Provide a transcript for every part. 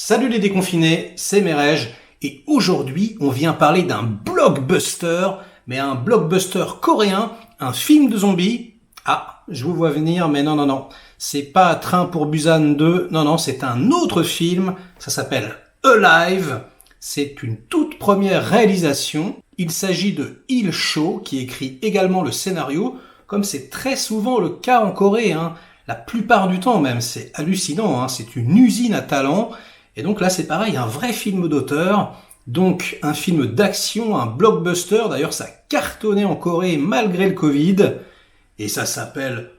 Salut les déconfinés, c'est Merej, et aujourd'hui on vient parler d'un blockbuster, mais un blockbuster coréen, un film de zombies. Ah, je vous vois venir, mais non, c'est pas Train pour Busan 2, non, c'est un autre film, ça s'appelle Alive, c'est une toute première réalisation. Il s'agit de Il Cho, qui écrit également le scénario, comme c'est très souvent le cas en Corée, la plupart du temps même, c'est hallucinant, c'est une usine à talent. Et donc là, c'est pareil, un vrai film d'auteur, donc un film d'action, un blockbuster. D'ailleurs, ça cartonnait en Corée malgré le Covid, et ça s'appelle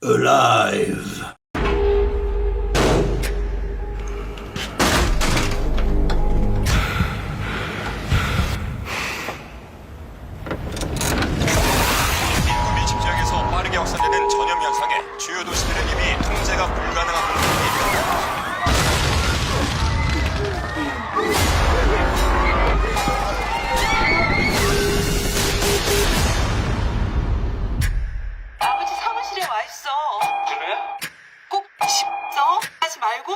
Alive. 인구 밀집 지역에서 빠르게 확산되는 전염 현상에 주요 도시들은 이미 통제가 불가능한 공격이 일어났다. 아버지 사무실에 와 있어. 그래? 꼭 집서 하지 말고.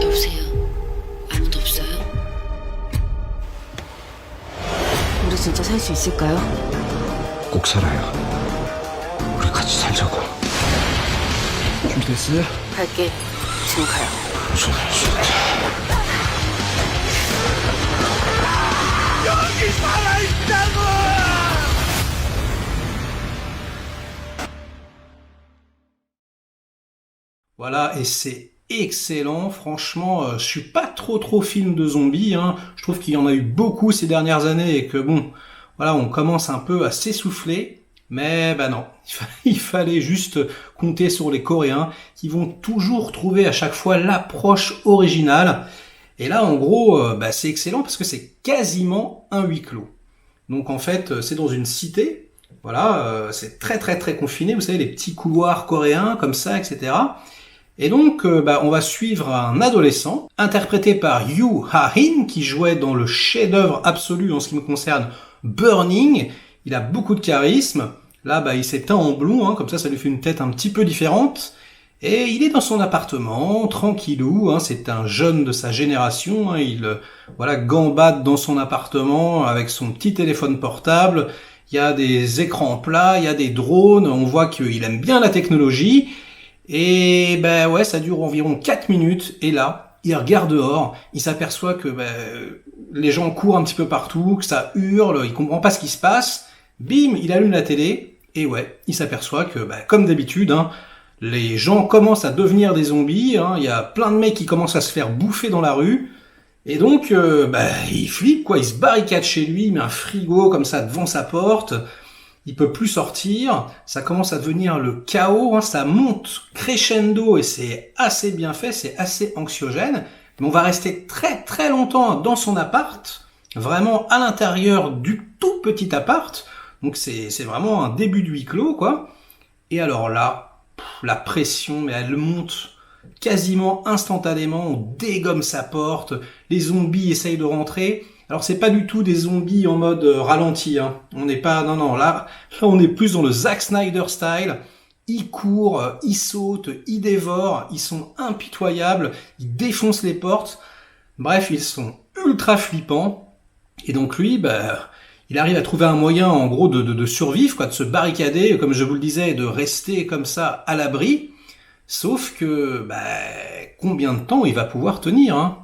여보세요? 아무도 없어요? 우리 진짜 살 수 있을까요? 꼭 살아요. 우리 같이 살자고. 준비됐어요? 갈게. 지금 가요. 무슨 Voilà, et c'est excellent, franchement, je suis pas trop film de zombies, je trouve qu'il y en a eu beaucoup ces dernières années et que bon, voilà, on commence un peu à s'essouffler, mais non, il fallait juste compter sur les Coréens qui vont toujours trouver à chaque fois l'approche originale, et là en gros, c'est excellent parce que c'est quasiment un huis clos. Donc en fait, c'est dans une cité, voilà, c'est très confiné, vous savez, les petits couloirs coréens comme ça, etc. Et donc, on va suivre un adolescent, interprété par Yoo Ha-in, qui jouait dans le chef-d'œuvre absolu en ce qui me concerne, Burning. Il a beaucoup de charisme. Là, il s'est teint en blond, comme ça lui fait une tête un petit peu différente. Et il est dans son appartement, tranquillou, c'est un jeune de sa génération, il gambade dans son appartement avec son petit téléphone portable. Il y a des écrans plats, il y a des drones, on voit qu'il aime bien la technologie. Et ça dure environ 4 minutes, et là, il regarde dehors, il s'aperçoit que les gens courent un petit peu partout, que ça hurle, il comprend pas ce qui se passe. Bim, il allume la télé, et il s'aperçoit que, comme d'habitude, les gens commencent à devenir des zombies, il y a plein de mecs qui commencent à se faire bouffer dans la rue, et donc, il flippe, il se barricade chez lui, il met un frigo comme ça devant sa porte. Il peut plus sortir, ça commence à devenir le chaos, ça monte crescendo et c'est assez bien fait, c'est assez anxiogène. Mais on va rester très longtemps dans son appart, vraiment à l'intérieur du tout petit appart. Donc c'est vraiment un début de huis clos, quoi. Et alors là, la pression, mais elle monte quasiment instantanément, on dégomme sa porte, les zombies essayent de rentrer. Alors c'est pas du tout des zombies en mode ralenti, On n'est pas, non, là on est plus dans le Zack Snyder style. Ils courent, ils sautent, ils dévorent, ils sont impitoyables, ils défoncent les portes. Bref, ils sont ultra flippants. Et donc lui, il arrive à trouver un moyen en gros de survivre, de se barricader, comme je vous le disais, et de rester comme ça à l'abri. Sauf que, combien de temps il va pouvoir tenir,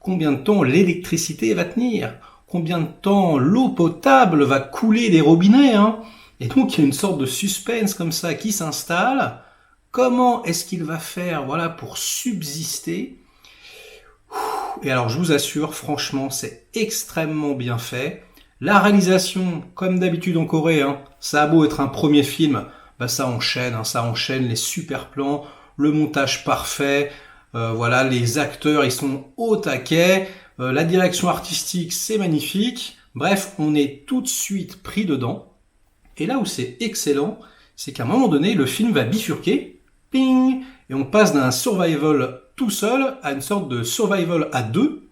Combien de temps l'électricité va tenir? Combien de temps l'eau potable va couler des robinets, Et donc il y a une sorte de suspense comme ça qui s'installe. Comment est-ce qu'il va faire, pour subsister? Et alors je vous assure, franchement, c'est extrêmement bien fait. La réalisation, comme d'habitude en Corée, ça a beau être un premier film, ça enchaîne les super plans, le montage parfait. Les acteurs, ils sont au taquet, la direction artistique, c'est magnifique. Bref, on est tout de suite pris dedans. Et là où c'est excellent, c'est qu'à un moment donné, le film va bifurquer, ping, et on passe d'un survival tout seul à une sorte de survival à deux,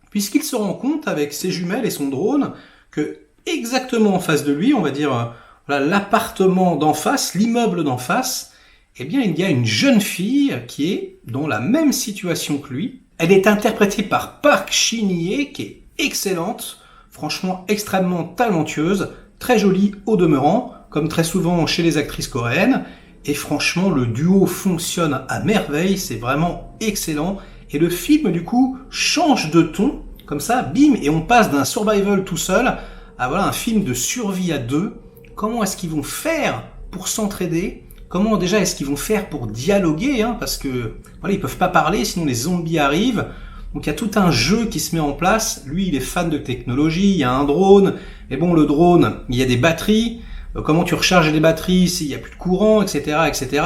puisqu'il se rend compte avec ses jumelles et son drone que exactement en face de lui, on va dire voilà, l'appartement d'en face, l'immeuble d'en face, eh bien il y a une jeune fille qui est dans la même situation que lui. Elle est interprétée par Park Shin-hye, qui est excellente, franchement extrêmement talentueuse, très jolie au demeurant, comme très souvent chez les actrices coréennes. Et franchement, le duo fonctionne à merveille, c'est vraiment excellent. Et le film, du coup, change de ton, comme ça, bim, et on passe d'un survival tout seul à voilà, un film de survie à deux. Comment est-ce qu'ils vont faire pour s'entraider ? Comment déjà est-ce qu'ils vont faire pour dialoguer, hein, parce que voilà, ils peuvent pas parler, sinon les zombies arrivent. Donc il y a tout un jeu qui se met en place. Lui, il est fan de technologie, il y a un drone. Mais bon, le drone, il y a des batteries. Comment tu recharges les batteries s'il n'y a plus de courant, etc., etc.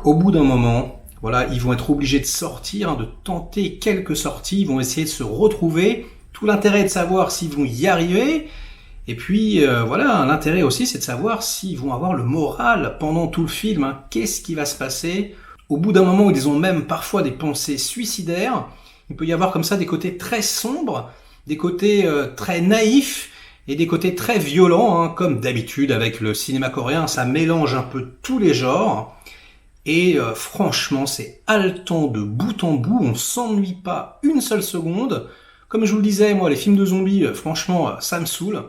Au bout d'un moment, voilà, ils vont être obligés de sortir, hein, de tenter quelques sorties. Ils vont essayer de se retrouver. Tout l'intérêt est de savoir s'ils vont y arriver. Et puis, voilà, l'intérêt aussi, c'est de savoir s'ils vont avoir le moral pendant tout le film. Hein. Qu'est-ce qui va se passer ? Au bout d'un moment où ils ont même parfois des pensées suicidaires, il peut y avoir comme ça des côtés très sombres, des côtés très naïfs et des côtés très violents, hein, comme d'habitude avec le cinéma coréen, ça mélange un peu tous les genres. Et franchement, c'est haletant de bout en bout, on s'ennuie pas une seule seconde. Comme je vous le disais, moi, les films de zombies, franchement, ça me saoule.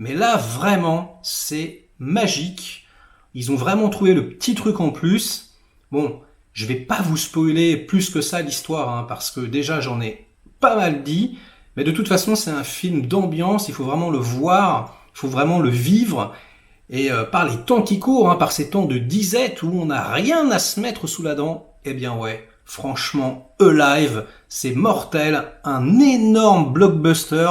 Mais là, vraiment, c'est magique. Ils ont vraiment trouvé le petit truc en plus. Bon, je vais pas vous spoiler plus que ça l'histoire, hein, parce que déjà, j'en ai pas mal dit. Mais de toute façon, c'est un film d'ambiance. Il faut vraiment le voir. Il faut vraiment le vivre. Et par les temps qui courent, hein, par ces temps de disette où on n'a rien à se mettre sous la dent, eh bien ouais, franchement, Alive, c'est mortel. Un énorme blockbuster.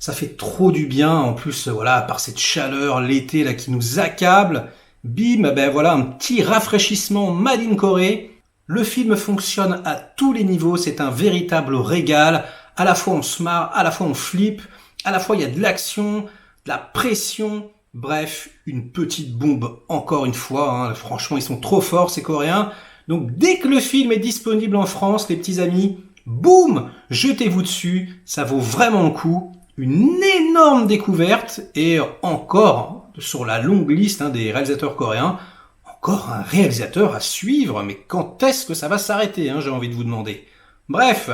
Ça fait trop du bien, en plus, voilà, par cette chaleur, l'été, là, qui nous accable. Bim, ben voilà, un petit rafraîchissement made in Corée. Le film fonctionne à tous les niveaux, c'est un véritable régal. À la fois on se marre, à la fois on flippe, à la fois il y a de l'action, de la pression. Bref, une petite bombe, encore une fois, hein. Franchement, ils sont trop forts, ces Coréens. Donc, dès que le film est disponible en France, les petits amis, boum, jetez-vous dessus, ça vaut vraiment le coup. Une énorme découverte et encore sur la longue liste, hein, des réalisateurs coréens, encore un réalisateur à suivre, mais quand est-ce que ça va s'arrêter, hein, j'ai envie de vous demander. Bref,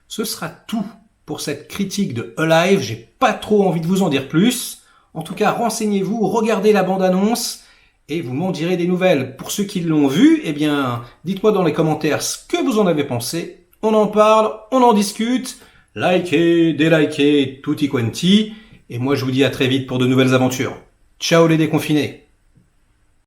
ce sera tout pour cette critique de Alive, j'ai pas trop envie de vous en dire plus. En tout cas, renseignez-vous, regardez la bande-annonce et vous m'en direz des nouvelles. Pour ceux qui l'ont vu, eh bien, dites-moi dans les commentaires ce que vous en avez pensé. On en parle, on en discute. Likez, délikez, tutti quanti. Et moi, je vous dis à très vite pour de nouvelles aventures. Ciao les déconfinés.